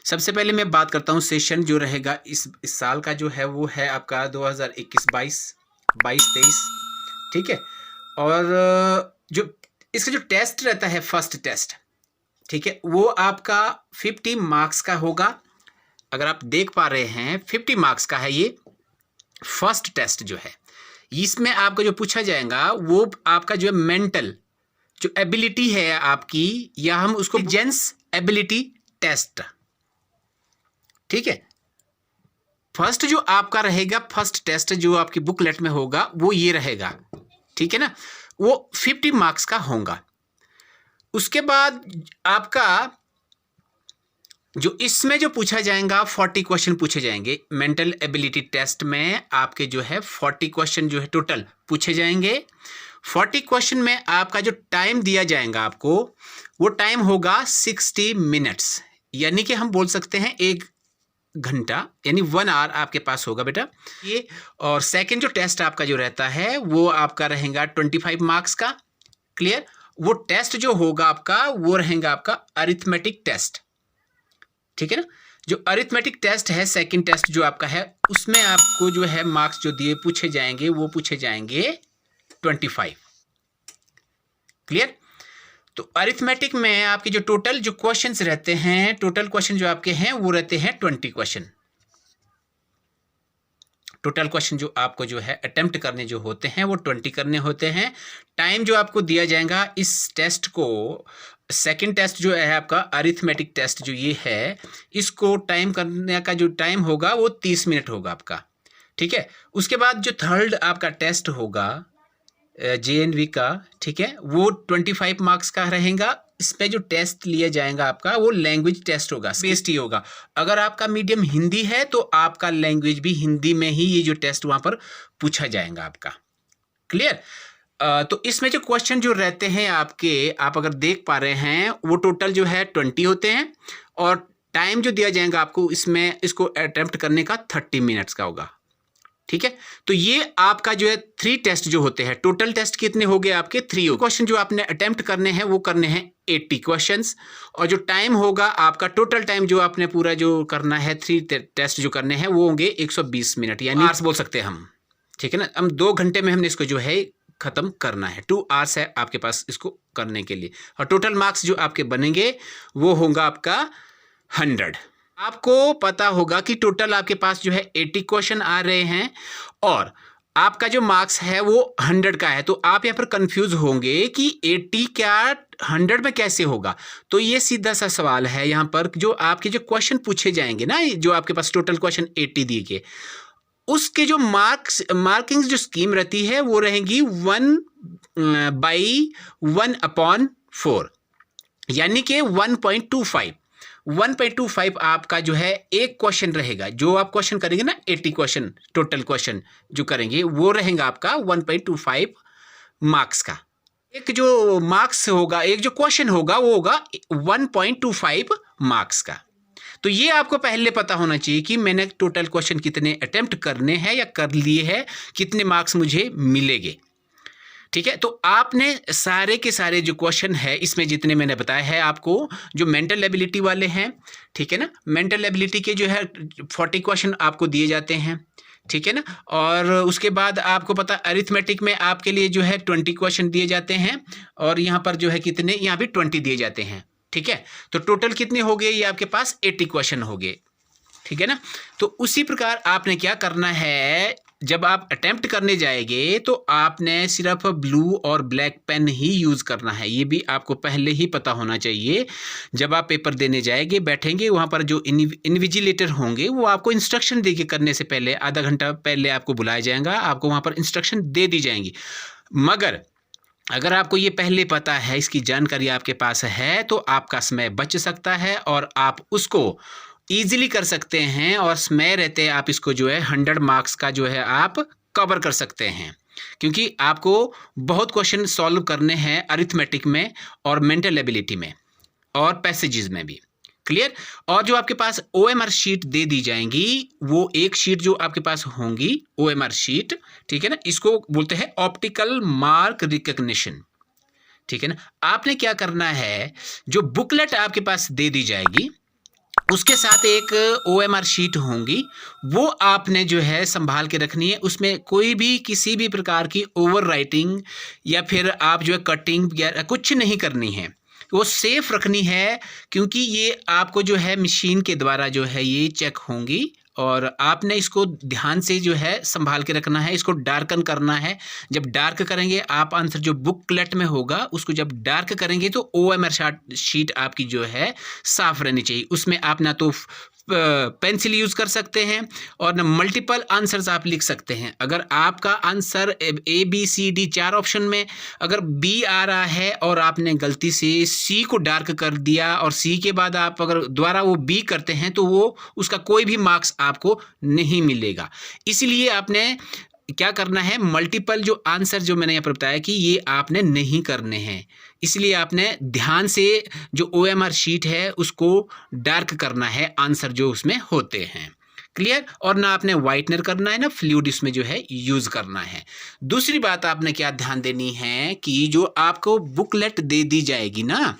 सबसे पहले मैं बात करता हूँ सेशन जो रहेगा इस साल का जो है वो है आपका 2021-22, 22-23, ठीक है। और जो इसका जो टेस्ट रहता है फर्स्ट टेस्ट, ठीक है, वो आपका 50 मार्क्स का होगा। अगर आप देख पा रहे हैं 50 मार्क्स का है ये फर्स्ट टेस्ट जो है। इसमें आपका जो पूछा जाएगा वो आपका जो मेंटल जो एबिलिटी है आपकी, या हम उसको जेंस एबिलिटी टेस्ट, ठीक है। फर्स्ट जो आपका रहेगा फर्स्ट टेस्ट जो आपकी बुकलेट में होगा वो ये रहेगा, ठीक है ना, वो 50 मार्क्स का होगा। उसके बाद आपका जो इसमें जो पूछा जाएगा 40 क्वेश्चन पूछे जाएंगे। मेंटल एबिलिटी टेस्ट में आपके जो है 40 क्वेश्चन जो है टोटल पूछे जाएंगे। 40 क्वेश्चन में आपका जो टाइम दिया जाएगा आपको, वो टाइम होगा 60 मिनट्स, यानी कि हम बोल सकते हैं 1 घंटा, यानी 1 आवर आपके पास होगा बेटा ये। और सेकंड जो टेस्ट आपका जो रहता है वो आपका रहेगा 25 मार्क्स का। क्लियर। वो टेस्ट जो होगा आपका वो रहेगा आपका अरिथमेटिक टेस्ट, ठीक है ना। जो अरिथमेटिक टेस्ट है सेकंड टेस्ट जो आपका है, उसमें आपको जो है मार्क्स जो दिए पूछे जाएंगे वो पूछे जाएंगे 25। क्लियर। तो अरिथमेटिक में आपके जो टोटल जो क्वेश्चंस रहते हैं, टोटल क्वेश्चन जो आपके हैं वो रहते हैं 20 क्वेश्चन। टोटल क्वेश्चन जो आपको जो है अटेम्प्ट करने जो होते हैं वो 20 करने होते हैं। टाइम जो आपको दिया जाएगा इस टेस्ट को, सेकंड टेस्ट जो है आपका अरिथमेटिक टेस्ट जो ये है, इसको टाइम करने का जो टाइम होगा वो 30 मिनट होगा आपका, ठीक है। उसके बाद जो थर्ड आपका टेस्ट होगा JNV का, ठीक है, वो 25 मार्क्स का रहेगा। इस पे जो टेस्ट लिया जाएगा आपका वो लैंग्वेज टेस्ट होगा, बेस्ड ही होगा। अगर आपका मीडियम हिंदी है तो आपका लैंग्वेज भी हिंदी में ही ये जो टेस्ट वहाँ पर पूछा जाएगा आपका। क्लियर। तो इसमें जो क्वेश्चन जो रहते हैं आपके, आप अगर देख पा रहे हैं वो टोटल जो है 20 होते हैं, और टाइम जो दिया जाएगा आपको इसमें इसको अटेम्प्ट करने का 30 मिनट्स का होगा, ठीक है। तो ये आपका जो है 3 टेस्ट जो होते हैं, टोटल टेस्ट कितने हो गए आपके 3 क्वेश्चन जो आपने अटेम्प्ट करने हैं वो करने हैं 80 क्वेश्चंस, और जो टाइम होगा आपका टोटल टाइम जो आपने पूरा जो करना है 3 टेस्ट जो करने हैं वो होंगे 120 मिनट, यानी आवर्स बोल सकते हैं हम, ठीक है ना। हम 2 घंटे में हमने इसको जो है खत्म करना है। 2 आवर्स है आपके पास इसको करने के लिए, और टोटल मार्क्स जो आपके बनेंगे वो होगा आपका 100। आपको पता होगा कि टोटल आपके पास जो है 80 क्वेश्चन आ रहे हैं और आपका जो मार्क्स है वो 100 का है। तो आप यहाँ पर कंफ्यूज होंगे कि 80 क्या 100 में कैसे होगा। तो ये सीधा सा सवाल है, यहाँ पर जो आपके जो क्वेश्चन पूछे जाएंगे ना, जो आपके पास टोटल क्वेश्चन 80 दिए गए, उसके जो मार्किंग्स जो स्कीम रहती है वो रहेंगी 1/1/4, यानी कि 1.25 आपका जो है एक क्वेश्चन रहेगा। जो आप क्वेश्चन करेंगे ना 80 क्वेश्चन टोटल क्वेश्चन जो करेंगे वो रहेगा आपका 1.25 मार्क्स का। एक जो मार्क्स होगा, एक जो क्वेश्चन होगा वो होगा 1.25 मार्क्स का। तो ये आपको पहले पता होना चाहिए कि मैंने टोटल क्वेश्चन कितने अटेम्प्ट करने हैं या कर लिए हैं, कितने मार्क्स मुझे मिलेंगे, ठीक है। तो आपने सारे के सारे जो क्वेश्चन है इसमें जितने मैंने बताया है आपको, जो मेंटल एबिलिटी वाले हैं, ठीक है ना, मेंटल एबिलिटी के जो है 40 क्वेश्चन आपको दिए जाते हैं, ठीक है ना। और उसके बाद आपको पता अरिथमेटिक में आपके लिए जो है 20 क्वेश्चन दिए जाते हैं, और यहाँ पर जो है कितने, यहाँ भी 20 दिए जाते हैं, ठीक है। तो टोटल कितने हो गए, ये आपके पास 80 क्वेश्चन हो गए, ठीक है ना। तो उसी प्रकार आपने क्या करना है, जब आप अटेम्प्ट करने जाएंगे तो आपने सिर्फ ब्लू और ब्लैक पेन ही यूज़ करना है। ये भी आपको पहले ही पता होना चाहिए। जब आप पेपर देने जाएंगे, बैठेंगे, वहाँ पर जो इन्विजिलेटर होंगे वो आपको इंस्ट्रक्शन दे के करने से पहले आधा घंटा पहले आपको बुलाया जाएगा, आपको वहाँ पर इंस्ट्रक्शन दे दी जाएंगी। मगर अगर आपको ये पहले पता है, इसकी जानकारी आपके पास है, तो आपका समय बच सकता है और आप उसको ईजिली कर सकते हैं, और समय रहते आप इसको जो है 100 मार्क्स का जो है आप कवर कर सकते हैं, क्योंकि आपको बहुत क्वेश्चन सॉल्व करने हैं अरिथमेटिक में और मेंटल एबिलिटी में और पैसेजेस में भी। क्लियर। और जो आपके पास OMR शीट दे दी जाएंगी, वो एक शीट जो आपके पास होंगी OMR शीट, ठीक है ना, इसको बोलते हैं ऑप्टिकल मार्क रिकग्निशन, ठीक है ना। आपने क्या करना है, जो बुकलेट आपके पास दे दी जाएगी उसके साथ एक OMR शीट होंगी, वो आपने जो है संभाल के रखनी है। उसमें कोई भी किसी भी प्रकार की ओवर राइटिंग या फिर आप जो है कटिंग या कुछ नहीं करनी है, वो सेफ रखनी है, क्योंकि ये आपको जो है मशीन के द्वारा जो है ये चेक होंगी और आपने इसको ध्यान से जो है संभाल के रखना है। इसको डार्कन करना है। जब डार्क करेंगे आप आंसर जो बुकलेट में होगा उसको जब डार्क करेंगे तो OMR शीट आपकी जो है साफ रहनी चाहिए। उसमें आप ना तो पेंसिल यूज़ कर सकते हैं और ना मल्टीपल आंसर्स आप लिख सकते हैं। अगर आपका आंसर ABCD 4 ऑप्शन में अगर B आ रहा है और आपने गलती से C को डार्क कर दिया और C के बाद आप अगर दोबारा वो B करते हैं तो वो उसका कोई भी मार्क्स आपको नहीं मिलेगा। इसलिए आपने क्या करना है, मल्टीपल जो आंसर जो मैंने यहाँ पर बताया कि ये आपने नहीं करने हैं, इसलिए आपने ध्यान से जो OMR शीट है उसको डार्क करना है, आंसर जो उसमें होते हैं। क्लियर? और ना आपने वाइटनर करना है ना फ्लूइड इसमें जो है यूज़ करना है। दूसरी बात आपने क्या ध्यान देनी है कि जो आपको बुकलेट दे दी जाएगी ना,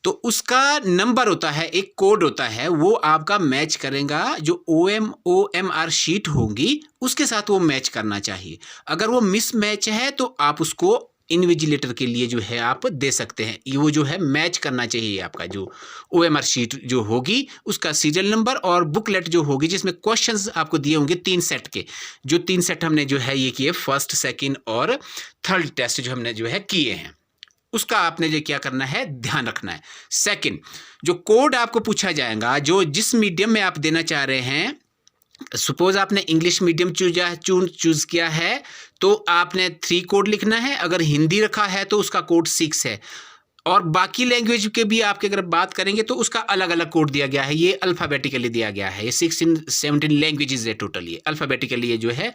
तो उसका नंबर होता है, एक कोड होता है, वो आपका मैच करेगा जो OMR शीट होगी उसके साथ वो मैच करना चाहिए। अगर वो मिस मैच है तो आप उसको इन्विजिलेटर के लिए जो है आप दे सकते हैं। वो जो है मैच करना चाहिए आपका जो OMR शीट जो होगी उसका सीरियल नंबर और बुकलेट जो होगी जिसमें क्वेश्चंस आपको दिए होंगे 3 सेट के, जो 3 सेट हमने जो है ये किए, फर्स्ट, सेकंड और थर्ड टेस्ट जो हमने जो है किए हैं, उसका आपने जो क्या करना है ध्यान रखना है। सेकंड, जो कोड आपको पूछा जाएगा, जो जिस मीडियम में आप देना चाह रहे हैं, सपोज आपने इंग्लिश मीडियम चूज किया है तो आपने 3 कोड लिखना है। अगर हिंदी रखा है तो उसका कोड 6 है और बाकी लैंग्वेज के भी आपके अगर बात करेंगे तो उसका अलग अलग कोड दिया गया है। ये अल्फ़ाबेटिकली दिया गया है। ये 17 लैंग्वेजेस है टोटल, ये अल्फ़ाबेटिकली ये जो है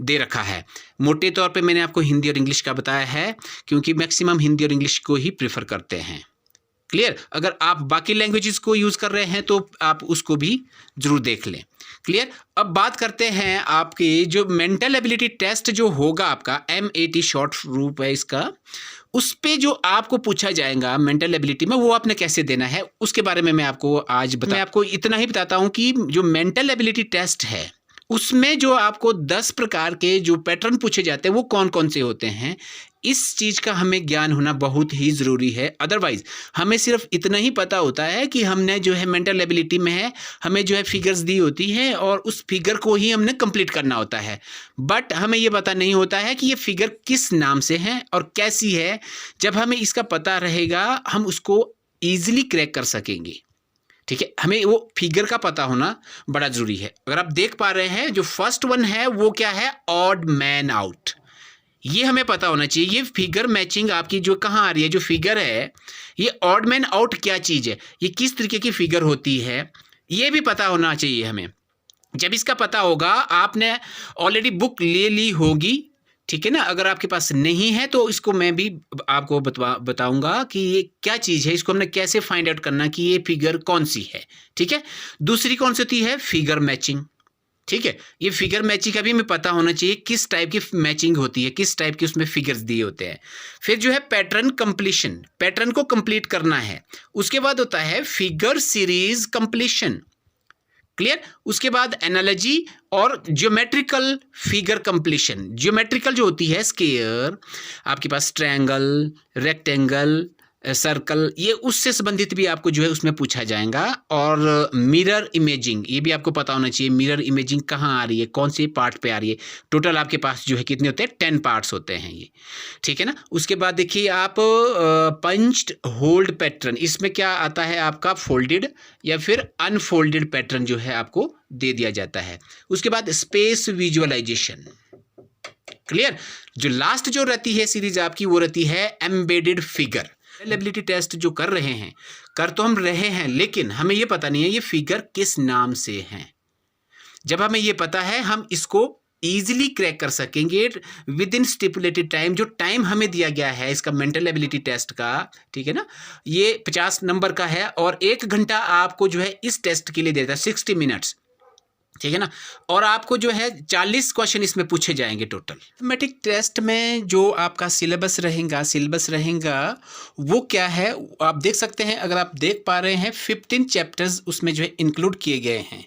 दे रखा है। मोटे तौर पे मैंने आपको हिंदी और इंग्लिश का बताया है क्योंकि मैक्सिमम हिंदी और इंग्लिश को ही प्रेफर करते हैं। क्लियर? अगर आप बाकी लैंग्वेजेस को यूज़ कर रहे हैं तो आप उसको भी ज़रूर देख लें। क्लियर? अब बात करते हैं आपके जो मेंटल एबिलिटी टेस्ट जो होगा आपका, MAT शॉर्ट रूप है इसका, उस पे जो आपको पूछा जाएगा मेंटल एबिलिटी में, वो आपने कैसे देना है उसके बारे में मैं आपको आज मैं आपको इतना ही बताता हूँ कि जो मेंटल एबिलिटी टेस्ट है उसमें जो आपको 10 प्रकार के जो पैटर्न पूछे जाते हैं वो कौन कौन से होते हैं, इस चीज़ का हमें ज्ञान होना बहुत ही ज़रूरी है। अदरवाइज़ हमें सिर्फ इतना ही पता होता है कि हमने जो है मेंटल एबिलिटी में है, हमें जो है फिगर्स दी होती हैं और उस फिगर को ही हमने कंप्लीट करना होता है, बट हमें ये पता नहीं होता है कि ये फिगर किस नाम से है और कैसी है। जब हमें इसका पता रहेगा हम उसको ईजिली क्रैक कर सकेंगे। ठीक है, हमें वो फिगर का पता होना बड़ा ज़रूरी है। अगर आप देख पा रहे हैं जो फर्स्ट वन है वो क्या है, ऑड मैन आउट, ये हमें पता होना चाहिए। ये फिगर मैचिंग आपकी जो कहाँ आ रही है, जो फिगर है ये ऑड मैन आउट क्या चीज़ है, ये किस तरीके की फिगर होती है, ये भी पता होना चाहिए हमें। जब इसका पता होगा, आपने ऑलरेडी बुक ले ली होगी, ठीक है ना। अगर आपके पास नहीं है तो इसको मैं भी आपको बताऊंगा कि ये क्या चीज़ है, इसको हमने कैसे फाइंड आउट करना कि ये फिगर कौन सी है। ठीक है, दूसरी कौन सी होती है, फिगर मैचिंग। ठीक है, ये फिगर मैचिंग का भी हमें पता होना चाहिए किस टाइप की मैचिंग होती है, किस टाइप के उसमें फिगर्स दिए होते हैं। फिर जो है पैटर्न कंप्लीशन, पैटर्न को कंप्लीट करना है। उसके बाद होता है फिगर सीरीज कंप्लीशन। क्लियर? उसके बाद एनालॉजी और ज्योमेट्रिकल फिगर कंप्लीशन। ज्योमेट्रिकल जो होती है स्क्वायर, आपके पास ट्रायंगल, रेक्टेंगल, सर्कल, ये उससे संबंधित भी आपको जो है उसमें पूछा जाएगा। और मिरर इमेजिंग, ये भी आपको पता होना चाहिए मिरर इमेजिंग कहाँ आ रही है, कौन से पार्ट पे आ रही है। टोटल आपके पास जो है कितने होते हैं, 10 पार्ट्स होते हैं ये। ठीक है ना। उसके बाद देखिए आप पंच्ड होल्ड पैटर्न, इसमें क्या आता है आपका, फोल्डेड या फिर अनफोल्डेड पैटर्न जो है आपको दे दिया जाता है। उसके बाद स्पेस विजुअलाइजेशन। क्लियर? जो लास्ट जो रहती है सीरीज आपकी वो रहती है एम्बेडेड फिगर। एबिलिटी टेस्ट जो कर रहे हैं, कर तो हम रहे हैं, लेकिन हमें ये पता नहीं है ये फिगर किस नाम से है। जब हमें ये पता है हम इसको इजीली क्रैक कर सकेंगे विद इन स्टिपुलेटेड टाइम। जो टाइम हमें दिया गया है इसका मेंटल एबिलिटी टेस्ट का, ठीक है ना, ये 50 नंबर का है और 1 घंटा आपको जो है इस टेस्ट के लिए देता है, 60 मिनट्स। ठीक है ना। और आपको जो है 40 क्वेश्चन इसमें पूछे जाएंगे टोटल। मैथमेटिक टेस्ट में जो आपका सिलेबस रहेगा वो क्या है आप देख सकते हैं। अगर आप देख पा रहे हैं 15 चैप्टर्स उसमें जो है इंक्लूड किए गए हैं।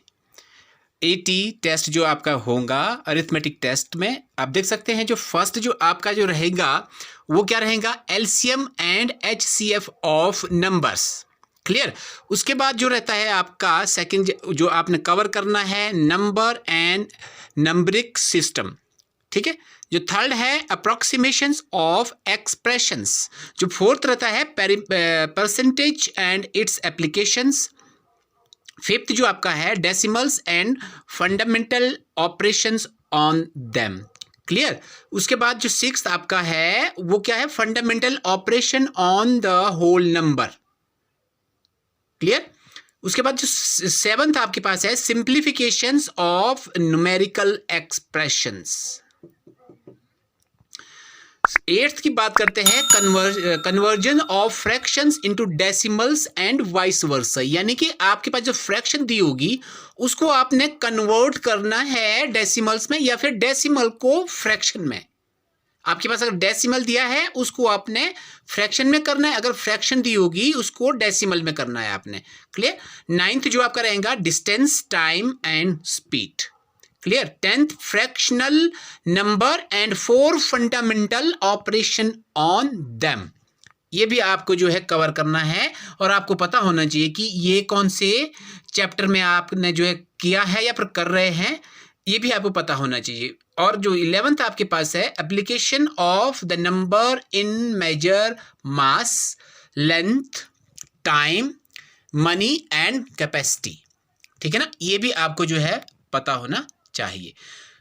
80 टेस्ट जो आपका होगा अरिथमेटिक टेस्ट में, आप देख सकते हैं जो फर्स्ट जो आपका जो रहेगा वो क्या रहेगा, LCM and HCF of numbers. Clear. उसके बाद जो रहता है आपका सेकंड जो आपने कवर करना है नंबर एंड नंबरिक सिस्टम। ठीक है। जो थर्ड है अप्रोक्सीमेशंस ऑफ एक्सप्रेशंस। जो फोर्थ रहता है percentage and its applications. Fifth जो आपका है decimals and fundamental operations on them. Clear. उसके बाद जो सिक्स्थ आपका है वो क्या है, fundamental operation on the whole number. Clear. उसके बाद जो सेवंथ आपके पास है simplifications of numerical expressions. Eighth की बात करते हैं conversion of fractions into decimals and vice versa. यानी कि आपके पास जो फ्रैक्शन दी होगी उसको आपने कन्वर्ट करना है डेसिमल्स में या फिर डेसिमल को फ्रैक्शन में। आपके पास अगर डेसिमल दिया है उसको आपने फ्रैक्शन में करना है, अगर फ्रैक्शन दी होगी उसको डेसिमल में करना है आपने। क्लियर। नाइन्थ जो आपका रहेगा distance, time and speed. Clear. 10th fractional number and 4 fundamental operation on them. ये भी आपको जो है कवर करना है और आपको पता होना चाहिए कि ये कौन से चैप्टर में आपने जो है किया है या फिर कर रहे हैं, ये भी आपको पता होना चाहिए। और जो 11th आपके पास है application of the number in measure mass, length, time, money and capacity. ठीक है ना। ये भी आपको जो है पता होना चाहिए।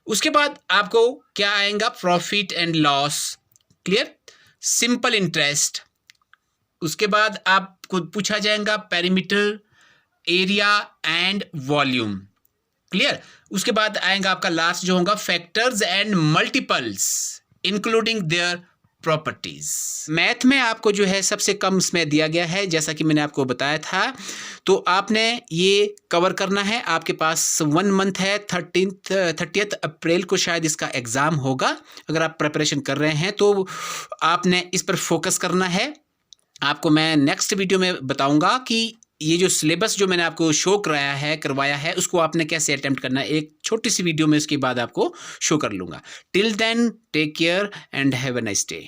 उसके बाद आपको क्या आएगा, profit and loss. Clear. Simple interest. उसके बाद आपको पूछा जाएगा perimeter, area and volume. Clear. उसके बाद आएगा आपका लास्ट जो होगा factors and multiples including their properties. Math में आपको जो है सबसे कम इसमें दिया गया है जैसा कि मैंने आपको बताया था, तो आपने ये कवर करना है। आपके पास 1 मंथ है, 30 अप्रैल को शायद इसका एग्ज़ाम होगा। अगर आप प्रिपरेशन कर रहे हैं तो आपने इस पर फोकस करना है। आपको मैं नेक्स्ट वीडियो में बताऊंगा कि ये जो सिलेबस जो मैंने आपको शो करवाया है उसको आपने कैसे अटेम्प्ट करना है। एक छोटी सी वीडियो में उसके बाद आपको शो कर लूँगा। Till then take care and have a nice day.